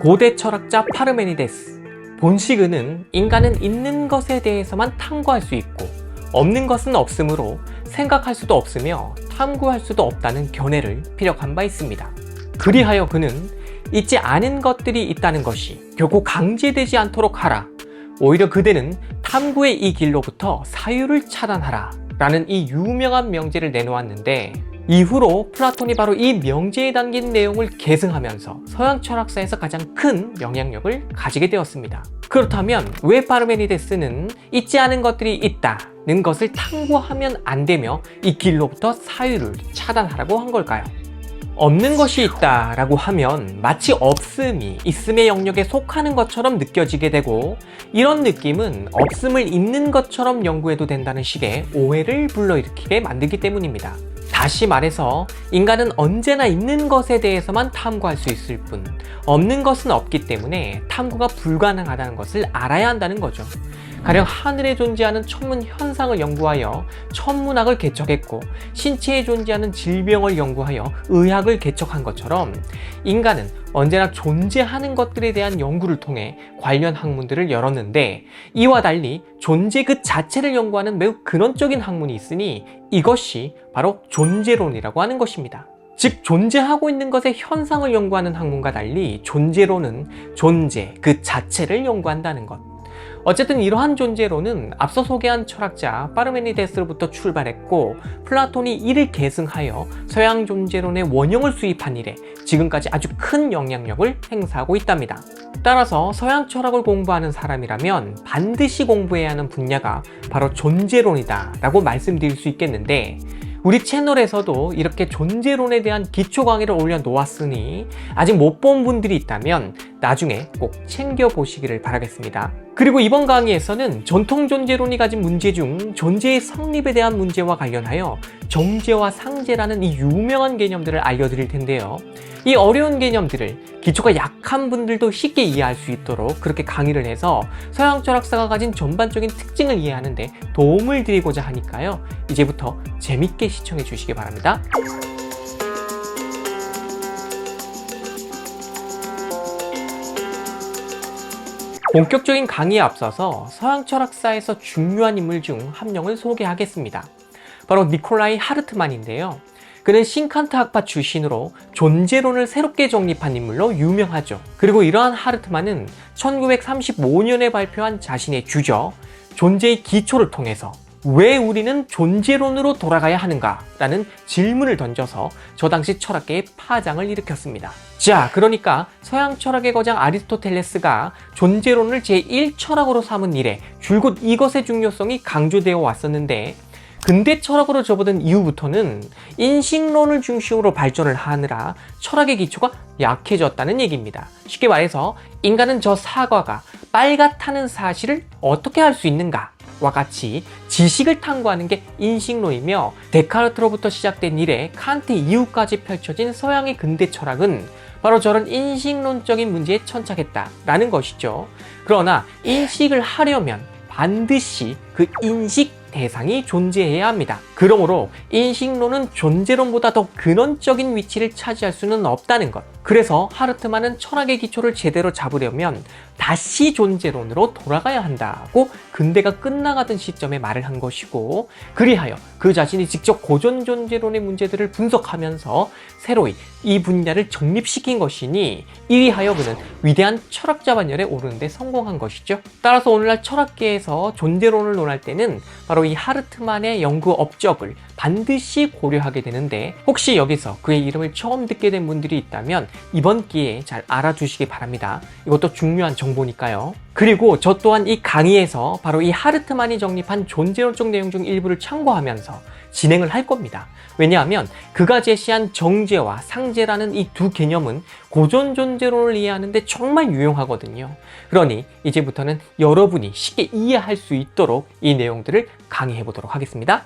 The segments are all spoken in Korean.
고대 철학자 파르메니데스. 본시그는 인간은 있는 것에 대해서만 탐구할 수 있고 없는 것은 없으므로 생각할 수도 없으며 탐구할 수도 없다는 견해를 피력한 바 있습니다. 그리하여 그는 있지 않은 것들이 있다는 것이 결코 강제되지 않도록 하라. 오히려 그대는 탐구의 이 길로부터 사유를 차단하라 라는 이 유명한 명제를 내놓았는데, 이후로 플라톤이 바로 이 명제에 담긴 내용을 계승하면서 서양 철학사에서 가장 큰 영향력을 가지게 되었습니다. 그렇다면 왜 파르메니데스는 있지 않은 것들이 있다는 것을 탐구하면 안 되며 이 길로부터 사유를 차단하라고 한 걸까요? 없는 것이 있다라고 하면 마치 없음이 있음의 영역에 속하는 것처럼 느껴지게 되고, 이런 느낌은 없음을 있는 것처럼 연구해도 된다는 식의 오해를 불러일으키게 만들기 때문입니다. 다시 말해서 인간은 언제나 있는 것에 대해서만 탐구할 수 있을 뿐 없는 것은 없기 때문에 탐구가 불가능하다는 것을 알아야 한다는 거죠. 가령 하늘에 존재하는 천문 현상을 연구하여 천문학을 개척했고, 신체에 존재하는 질병을 연구하여 의학을 개척한 것처럼 인간은 언제나 존재하는 것들에 대한 연구를 통해 관련 학문들을 열었는데, 이와 달리 존재 그 자체를 연구하는 매우 근원적인 학문이 있으니 이것이 바로 존재론이라고 하는 것입니다. 즉, 존재하고 있는 것의 현상을 연구하는 학문과 달리 존재론은 존재 그 자체를 연구한다는 것. 어쨌든 이러한 존재론은 앞서 소개한 철학자 파르메니데스로부터 출발했고, 플라톤이 이를 계승하여 서양 존재론의 원형을 수입한 이래 지금까지 아주 큰 영향력을 행사하고 있답니다. 따라서 서양 철학을 공부하는 사람이라면 반드시 공부해야 하는 분야가 바로 존재론이다 라고 말씀드릴 수 있겠는데, 우리 채널에서도 이렇게 존재론에 대한 기초 강의를 올려놓았으니 아직 못 본 분들이 있다면 나중에 꼭 챙겨보시기를 바라겠습니다. 그리고 이번 강의에서는 전통 존재론이 가진 문제 중 존재의 성립에 대한 문제와 관련하여 정제와 상제라는 이 유명한 개념들을 알려드릴 텐데요. 이 어려운 개념들을 기초가 약한 분들도 쉽게 이해할 수 있도록 그렇게 강의를 해서 서양 철학사가 가진 전반적인 특징을 이해하는 데 도움을 드리고자 하니까요. 이제부터 재밌게 시청해 주시기 바랍니다. 본격적인 강의에 앞서서 서양 철학사에서 중요한 인물 중 한 명을 소개하겠습니다. 바로 니콜라이 하르트만인데요. 그는 신칸트 학파 출신으로 존재론을 새롭게 정립한 인물로 유명하죠. 그리고 이러한 하르트만은 1935년에 발표한 자신의 주저 존재의 기초를 통해서 왜 우리는 존재론으로 돌아가야 하는가? 라는 질문을 던져서 저 당시 철학계에 파장을 일으켰습니다. 자, 그러니까 서양 철학의 거장 아리스토텔레스가 존재론을 제1철학으로 삼은 이래 줄곧 이것의 중요성이 강조되어 왔었는데, 근대 철학으로 접어든 이후부터는 인식론을 중심으로 발전을 하느라 철학의 기초가 약해졌다는 얘기입니다. 쉽게 말해서 인간은 저 사과가 빨갛다는 사실을 어떻게 알 수 있는가? 와 같이 지식을 탐구하는 게 인식론이며, 데카르트로부터 시작된 이래 칸트 이후까지 펼쳐진 서양의 근대 철학은 바로 저런 인식론적인 문제에 천착했다라는 것이죠. 그러나 인식을 하려면 반드시 그 인식 대상이 존재해야 합니다. 그러므로 인식론은 존재론보다 더 근원적인 위치를 차지할 수는 없다는 것. 그래서 하르트만은 철학의 기초를 제대로 잡으려면 다시 존재론으로 돌아가야 한다고 근대가 끝나가던 시점에 말을 한 것이고, 그리하여 그 자신이 직접 고전 존재론의 문제들을 분석하면서 새로이 이 분야를 정립시킨 것이니, 이리하여 그는 위대한 철학자 반열에 오르는 데 성공한 것이죠. 따라서 오늘날 철학계에서 존재론을 논할 때는 바로 이 하르트만의 연구 업적을 반드시 고려하게 되는데, 혹시 여기서 그의 이름을 처음 듣게 된 분들이 있다면 이번 기회에 잘 알아두시기 바랍니다. 이것도 중요한 정보니까요. 그리고 저 또한 이 강의에서 바로 이 하르트만이 정립한 존재론적 내용 중 일부를 참고하면서 진행을 할 겁니다. 왜냐하면 그가 제시한 정제와 상제라는 이 두 개념은 고전 존재론을 이해하는 데 정말 유용하거든요. 그러니 이제부터는 여러분이 쉽게 이해할 수 있도록 이 내용들을 강의해 보도록 하겠습니다.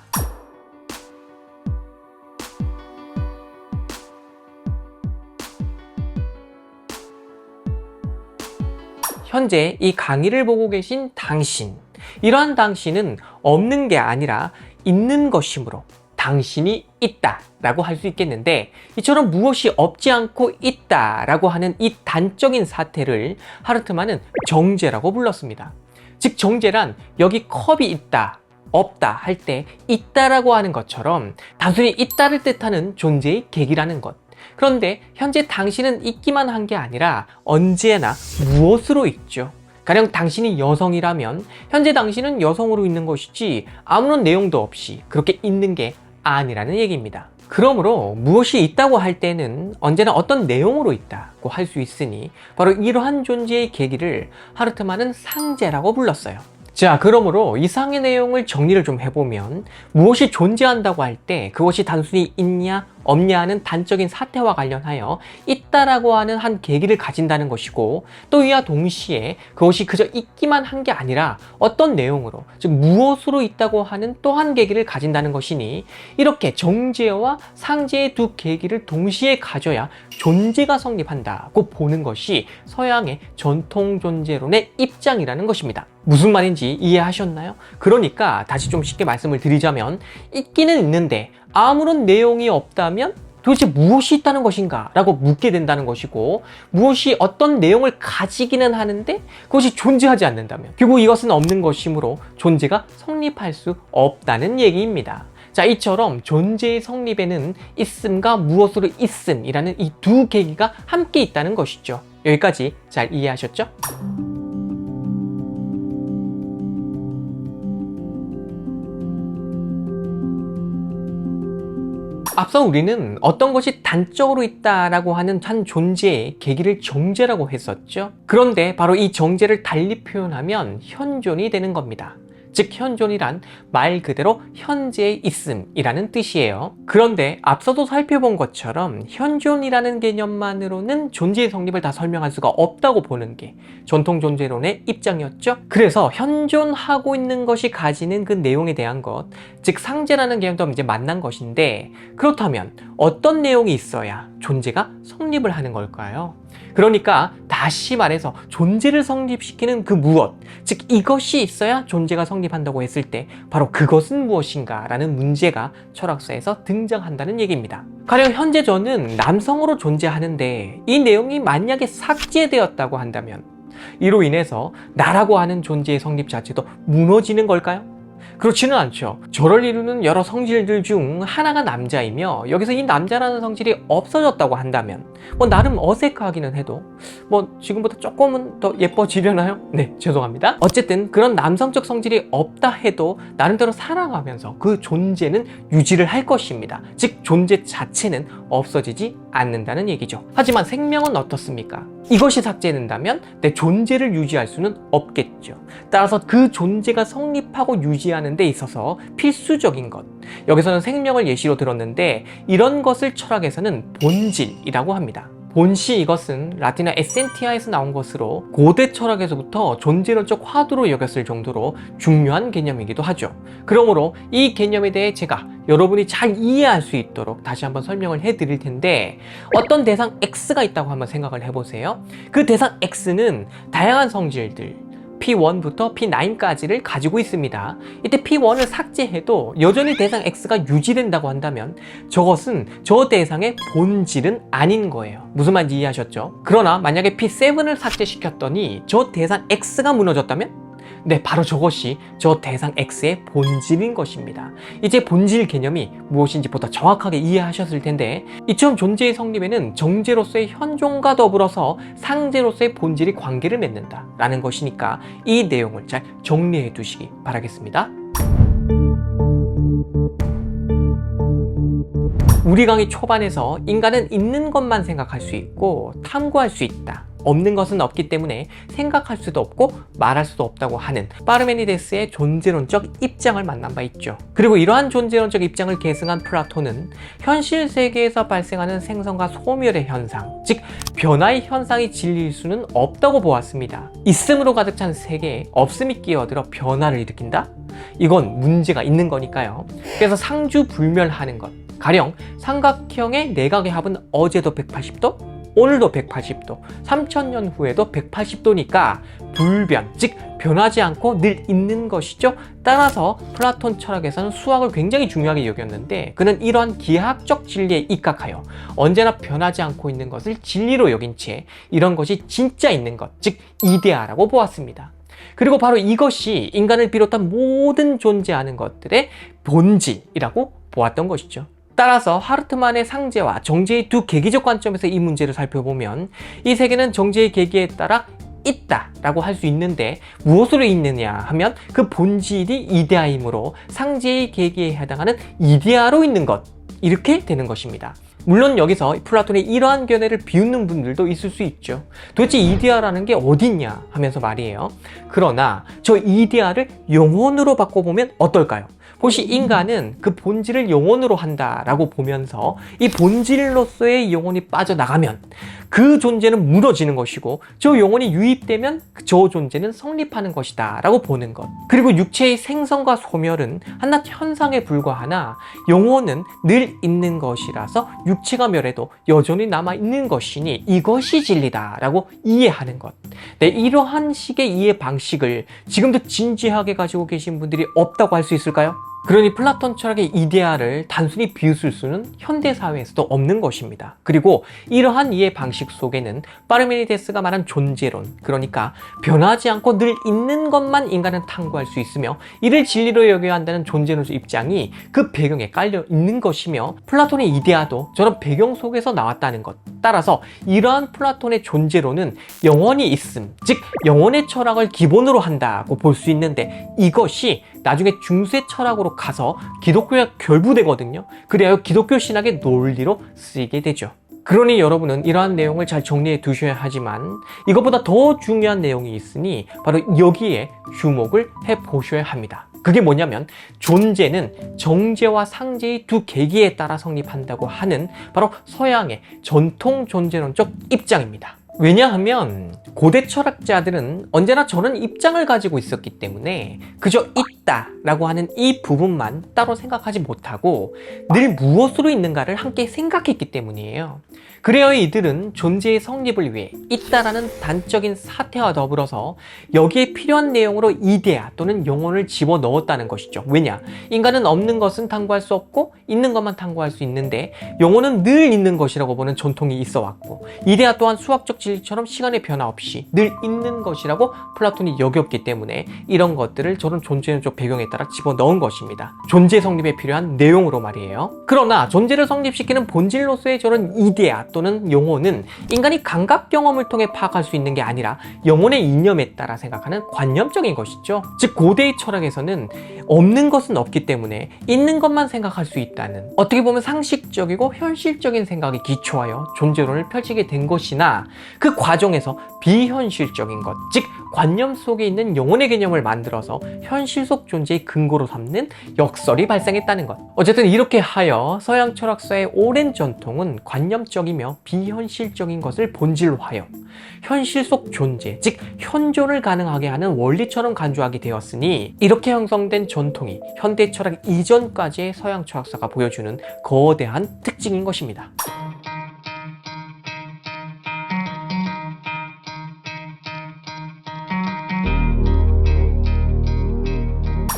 현재 이 강의를 보고 계신 당신, 이러한 당신은 없는 게 아니라 있는 것이므로 당신이 있다 라고 할 수 있겠는데, 이처럼 무엇이 없지 않고 있다 라고 하는 이 단적인 사태를 하르트만은 정제라고 불렀습니다. 즉 정제란 여기 컵이 있다, 없다 할 때 있다라고 하는 것처럼 단순히 있다를 뜻하는 존재의 계기라는 것. 그런데 현재 당신은 있기만 한 게 아니라 언제나 무엇으로 있죠. 가령 당신이 여성이라면 현재 당신은 여성으로 있는 것이지 아무런 내용도 없이 그렇게 있는 게 아니라는 얘기입니다. 그러므로 무엇이 있다고 할 때는 언제나 어떤 내용으로 있다고 할 수 있으니 바로 이러한 존재의 계기를 하르트만은 상제라고 불렀어요. 자, 그러므로 이상의 내용을 정리를 좀 해보면 무엇이 존재한다고 할 때 그것이 단순히 있냐 없냐 하는 단적인 사태와 관련하여 있다라고 하는 한 계기를 가진다는 것이고, 또 이와 동시에 그것이 그저 있기만 한 게 아니라 어떤 내용으로, 즉 무엇으로 있다고 하는 또 한 계기를 가진다는 것이니, 이렇게 정제와 상제의 두 계기를 동시에 가져야 존재가 성립한다고 보는 것이 서양의 전통 존재론의 입장이라는 것입니다. 무슨 말인지 이해하셨나요? 그러니까 다시 좀 쉽게 말씀을 드리자면, 있기는 있는데 아무런 내용이 없다면 도대체 무엇이 있다는 것인가 라고 묻게 된다는 것이고, 무엇이 어떤 내용을 가지기는 하는데 그것이 존재하지 않는다면 결국 이것은 없는 것이므로 존재가 성립할 수 없다는 얘기입니다. 자, 이처럼 존재의 성립에는 있음과 무엇으로 있음이라는 이 두 계기가 함께 있다는 것이죠. 여기까지 잘 이해하셨죠? 앞서 우리는 어떤 것이 단적으로 있다라고 하는 한 존재의 계기를 정제라고 했었죠. 그런데 바로 이 정제를 달리 표현하면 현존이 되는 겁니다. 즉 현존이란 말 그대로 현재의 있음이라는 뜻이에요. 그런데 앞서도 살펴본 것처럼 현존이라는 개념만으로는 존재의 성립을 다 설명할 수가 없다고 보는 게 전통 존재론의 입장이었죠. 그래서 현존하고 있는 것이 가지는 그 내용에 대한 것, 즉 상제라는 개념도 이제 만난 것인데, 그렇다면 어떤 내용이 있어야 존재가 성립을 하는 걸까요? 그러니까 다시 말해서 존재를 성립시키는 그 무엇, 즉 이것이 있어야 존재가 성립한다고 했을 때 바로 그것은 무엇인가 라는 문제가 철학사에서 등장한다는 얘기입니다. 가령 현재 저는 남성으로 존재하는데 이 내용이 만약에 삭제되었다고 한다면 이로 인해서 나라고 하는 존재의 성립 자체도 무너지는 걸까요? 그렇지는 않죠. 저를 이루는 여러 성질들 중 하나가 남자이며 여기서 이 남자라는 성질이 없어졌다고 한다면 나름 어색하기는 해도 지금보다 조금은 더 예뻐지려나요? 네, 죄송합니다. 어쨌든 그런 남성적 성질이 없다 해도 나름대로 살아가면서 그 존재는 유지를 할 것입니다. 즉 존재 자체는 없어지지 않는다는 얘기죠. 하지만 생명은 어떻습니까? 이것이 삭제된다면 내 존재를 유지할 수는 없겠죠. 따라서 그 존재가 성립하고 유지하는 데 있어서 필수적인 것, 여기서는 생명을 예시로 들었는데 이런 것을 철학에서는 본질이라고 합니다. 본시, 이것은 라틴어 에센티아에서 나온 것으로 고대 철학에서부터 존재론적 화두로 여겼을 정도로 중요한 개념이기도 하죠. 그러므로 이 개념에 대해 제가 여러분이 잘 이해할 수 있도록 다시 한번 설명을 해드릴 텐데, 어떤 대상 X가 있다고 한번 생각을 해보세요. 그 대상 X는 다양한 성질들 P1부터 P9까지를 가지고 있습니다. 이때 P1을 삭제해도 여전히 대상 X가 유지된다고 한다면 저것은 저 대상의 본질은 아닌 거예요. 무슨 말인지 이해하셨죠? 그러나 만약에 P7을 삭제시켰더니 저 대상 X가 무너졌다면 네, 바로 저것이 저 대상 X의 본질인 것입니다. 이제 본질 개념이 무엇인지 보다 정확하게 이해하셨을 텐데, 이처럼 존재의 성립에는 정제로서의 현존과 더불어서 상제로서의 본질이 관계를 맺는다 라는 것이니까 이 내용을 잘 정리해 두시기 바라겠습니다. 우리 강의 초반에서 인간은 있는 것만 생각할 수 있고 탐구할 수 있다, 없는 것은 없기 때문에 생각할 수도 없고 말할 수도 없다고 하는 파르메니데스의 존재론적 입장을 만난 바 있죠. 그리고 이러한 존재론적 입장을 계승한 플라톤은 현실 세계에서 발생하는 생성과 소멸의 현상, 즉 변화의 현상이 진리일 수는 없다고 보았습니다. 있음으로 가득 찬 세계에 없음이 끼어들어 변화를 일으킨다? 이건 문제가 있는 거니까요. 그래서 상주불멸하는 것, 가령 삼각형의 내각의 합은 어제도 180도, 오늘도 180도, 3000년 후에도 180도니까 불변, 즉 변하지 않고 늘 있는 것이죠. 따라서 플라톤 철학에서는 수학을 굉장히 중요하게 여겼는데 그는 이러한 기하학적 진리에 입각하여 언제나 변하지 않고 있는 것을 진리로 여긴 채 이런 것이 진짜 있는 것, 즉 이데아라고 보았습니다. 그리고 바로 이것이 인간을 비롯한 모든 존재하는 것들의 본질이라고 보았던 것이죠. 따라서 하르트만의 상제와 정제의 두 계기적 관점에서 이 문제를 살펴보면 이 세계는 정제의 계기에 따라 있다라고 할 수 있는데 무엇으로 있느냐 하면 그 본질이 이데아이므로 상제의 계기에 해당하는 이데아로 있는 것, 이렇게 되는 것입니다. 물론 여기서 플라톤의 이러한 견해를 비웃는 분들도 있을 수 있죠. 도대체 이데아라는 게 어딨냐 하면서 말이에요. 그러나 저 이데아를 영혼으로 바꿔보면 어떨까요? 혹시 인간은 그 본질을 영혼으로 한다라고 보면서 이 본질로서의 영혼이 빠져나가면 그 존재는 무너지는 것이고 저 영혼이 유입되면 저 존재는 성립하는 것이다 라고 보는 것. 그리고 육체의 생성과 소멸은 한낱 현상에 불과하나 영혼은 늘 있는 것이라서 육체가 멸해도 여전히 남아있는 것이니 이것이 진리다 라고 이해하는 것. 네, 이러한 식의 이해 방식을 지금도 진지하게 가지고 계신 분들이 없다고 할 수 있을까요? 그러니 플라톤 철학의 이데아를 단순히 비웃을 수는 현대사회에서도 없는 것입니다. 그리고 이러한 이해 방식 속에는 파르메니데스가 말한 존재론, 그러니까 변하지 않고 늘 있는 것만 인간은 탐구할 수 있으며 이를 진리로 여겨야 한다는 존재론적 입장이 그 배경에 깔려 있는 것이며 플라톤의 이데아도 저런 배경 속에서 나왔다는 것. 따라서 이러한 플라톤의 존재론은 영혼이 있음, 즉 영혼의 철학을 기본으로 한다고 볼 수 있는데 이것이 나중에 중세 철학으로 가서 기독교에 결부되거든요. 그래야 기독교 신학의 논리로 쓰이게 되죠. 그러니 여러분은 이러한 내용을 잘 정리해 두셔야 하지만 이것보다 더 중요한 내용이 있으니 바로 여기에 주목을 해 보셔야 합니다. 그게 뭐냐면 존재는 정제와 상제의 두 계기에 따라 성립한다고 하는 바로 서양의 전통 존재론적 입장입니다. 왜냐하면 고대 철학자들은 언제나 저런 입장을 가지고 있었기 때문에 그저 있다라고 하는 이 부분만 따로 생각하지 못하고 늘 무엇으로 있는가를 함께 생각했기 때문이에요. 그래야 이들은 존재의 성립을 위해 있다라는 단적인 사태와 더불어서 여기에 필요한 내용으로 이데아 또는 영혼을 집어넣었다는 것이죠. 왜냐? 인간은 없는 것은 탐구할 수 없고 있는 것만 탐구할 수 있는데 영혼은 늘 있는 것이라고 보는 전통이 있어 왔고 이데아 또한 수학적 진리처럼 시간의 변화 없이 늘 있는 것이라고 플라톤이 여겼기 때문에 이런 것들을 저런 존재론적 배경에 따라 집어넣은 것입니다. 존재 성립에 필요한 내용으로 말이에요. 그러나 존재를 성립시키는 본질로서의 저런 이데아 또는 영혼은 인간이 감각 경험을 통해 파악할 수 있는 게 아니라 영혼의 이념에 따라 생각하는 관념적인 것이죠. 즉 고대의 철학에서는 없는 것은 없기 때문에 있는 것만 생각할 수 있다는, 어떻게 보면 상식적이고 현실적인 생각에 기초하여 존재론을 펼치게 된 것이나 그 과정에서 비현실적인 것, 즉 관념 속에 있는 영혼의 개념을 만들어서 현실 속 존재의 근거로 삼는 역설이 발생했다는 것. 어쨌든 이렇게 하여 서양 철학사의 오랜 전통은 관념적이며 비현실적인 것을 본질로 하여 현실 속 존재, 즉 현존을 가능하게 하는 원리처럼 간주하게 되었으니 이렇게 형성된 전통이 현대 철학 이전까지의 서양 철학사가 보여주는 거대한 특징인 것입니다.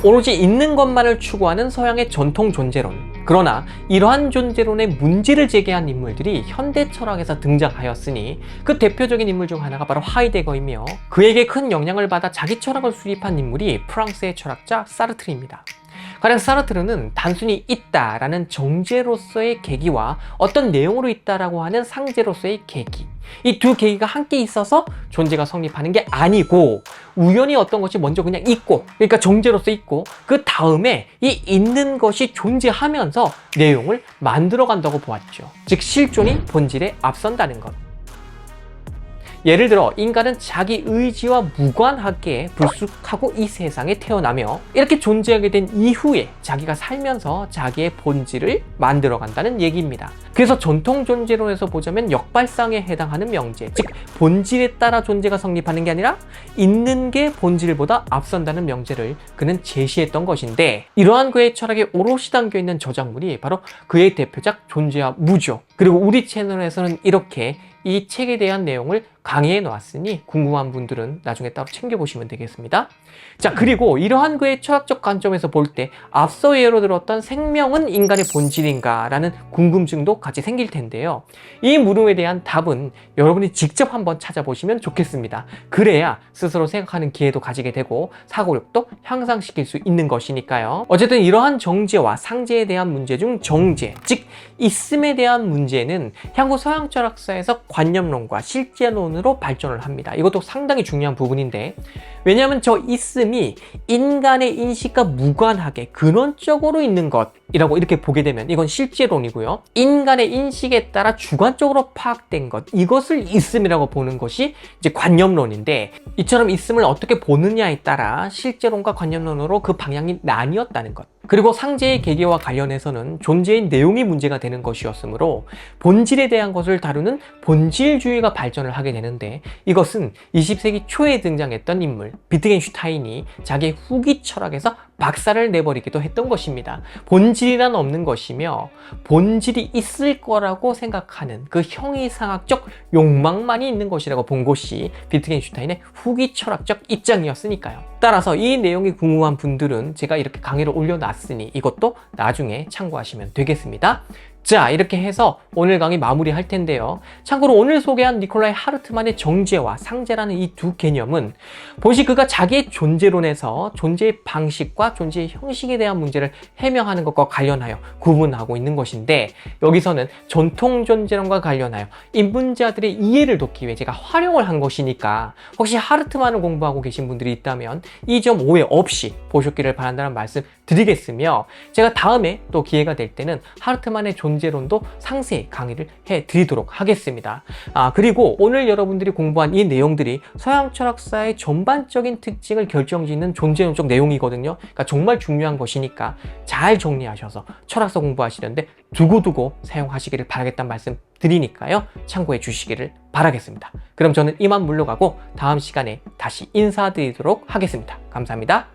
오로지 있는 것만을 추구하는 서양의 전통 존재론. 그러나 이러한 존재론의 문제를 제기한 인물들이 현대 철학에서 등장하였으니 그 대표적인 인물 중 하나가 바로 하이데거이며 그에게 큰 영향을 받아 자기 철학을 수립한 인물이 프랑스의 철학자 사르트르입니다. 가령 사르트르는 단순히 있다라는 정제로서의 계기와 어떤 내용으로 있다라고 하는 상제로서의 계기, 이 두 계기가 함께 있어서 존재가 성립하는 게 아니고 우연히 어떤 것이 먼저 그냥 있고, 그러니까 정제로서 있고 그 다음에 이 있는 것이 존재하면서 내용을 만들어 간다고 보았죠. 즉 실존이 본질에 앞선다는 것. 예를 들어 인간은 자기 의지와 무관하게 불쑥하고 이 세상에 태어나며 이렇게 존재하게 된 이후에 자기가 살면서 자기의 본질을 만들어 간다는 얘기입니다. 그래서 전통 존재론에서 보자면 역발상에 해당하는 명제, 즉 본질에 따라 존재가 성립하는 게 아니라 있는 게 본질보다 앞선다는 명제를 그는 제시했던 것인데, 이러한 그의 철학에 오롯이 담겨있는 저작물이 바로 그의 대표작 존재와 무죠. 그리고 우리 채널에서는 이렇게 이 책에 대한 내용을 강의해 놓았으니 궁금한 분들은 나중에 따로 챙겨보시면 되겠습니다. 자, 그리고 이러한 그의 철학적 관점에서 볼 때 앞서 예로 들었던 생명은 인간의 본질인가 라는 궁금증도 같이 생길 텐데요. 이 물음에 대한 답은 여러분이 직접 한번 찾아보시면 좋겠습니다. 그래야 스스로 생각하는 기회도 가지게 되고 사고력도 향상시킬 수 있는 것이니까요. 어쨌든 이러한 정제와 상제에 대한 문제 중 정제, 즉 있음에 대한 문제는 향후 서양 철학사에서 관념론과 실제론으로 발전을 합니다. 이것도 상당히 중요한 부분인데, 왜냐하면 저 있음이 인간의 인식과 무관하게 근원적으로 있는 것이라고 이렇게 보게 되면 이건 실제론이고요. 인간의 인식에 따라 주관적으로 파악된 것, 이것을 있음이라고 보는 것이 이제 관념론인데, 이처럼 있음을 어떻게 보느냐에 따라 실제론과 관념론으로 그 방향이 나뉘었다는 것. 그리고 상제의 계계와 관련해서는 존재의 내용이 문제가 되는 것이었으므로 본질에 대한 것을 다루는 본질주의가 발전을 하게 되는데, 이것은 20세기 초에 등장했던 인물 비트겐슈타인이 자기의 후기 철학에서 박살을 내버리기도 했던 것입니다. 본질이란 없는 것이며 본질이 있을 거라고 생각하는 그 형이상학적 욕망만이 있는 것이라고 본 것이 비트겐슈타인의 후기 철학적 입장이었으니까요. 따라서 이 내용이 궁금한 분들은 제가 이렇게 강의를 올려놨으니 이것도 나중에 참고하시면 되겠습니다. 자, 이렇게 해서 오늘 강의 마무리할 텐데요. 참고로 오늘 소개한 니콜라이 하르트만의 정제와 상제라는 이 두 개념은 본시 그가 자기의 존재론에서 존재의 방식과 존재의 형식에 대한 문제를 해명하는 것과 관련하여 구분하고 있는 것인데, 여기서는 전통 존재론과 관련하여 입문자들의 이해를 돕기 위해 제가 활용을 한 것이니까 혹시 하르트만을 공부하고 계신 분들이 있다면 이 점 오해 없이 보셨기를 바란다는 말씀 드리겠으며, 제가 다음에 또 기회가 될 때는 하르트만의 존재론도 상세히 강의를 해드리도록 하겠습니다. 그리고 오늘 여러분들이 공부한 이 내용들이 서양 철학사의 전반적인 특징을 결정짓는 존재론적 내용이거든요. 그러니까 정말 중요한 것이니까 잘 정리하셔서 철학사 공부하시는데 두고두고 사용하시기를 바라겠다는 말씀 드리니까요. 참고해 주시기를 바라겠습니다. 그럼 저는 이만 물러가고 다음 시간에 다시 인사드리도록 하겠습니다. 감사합니다.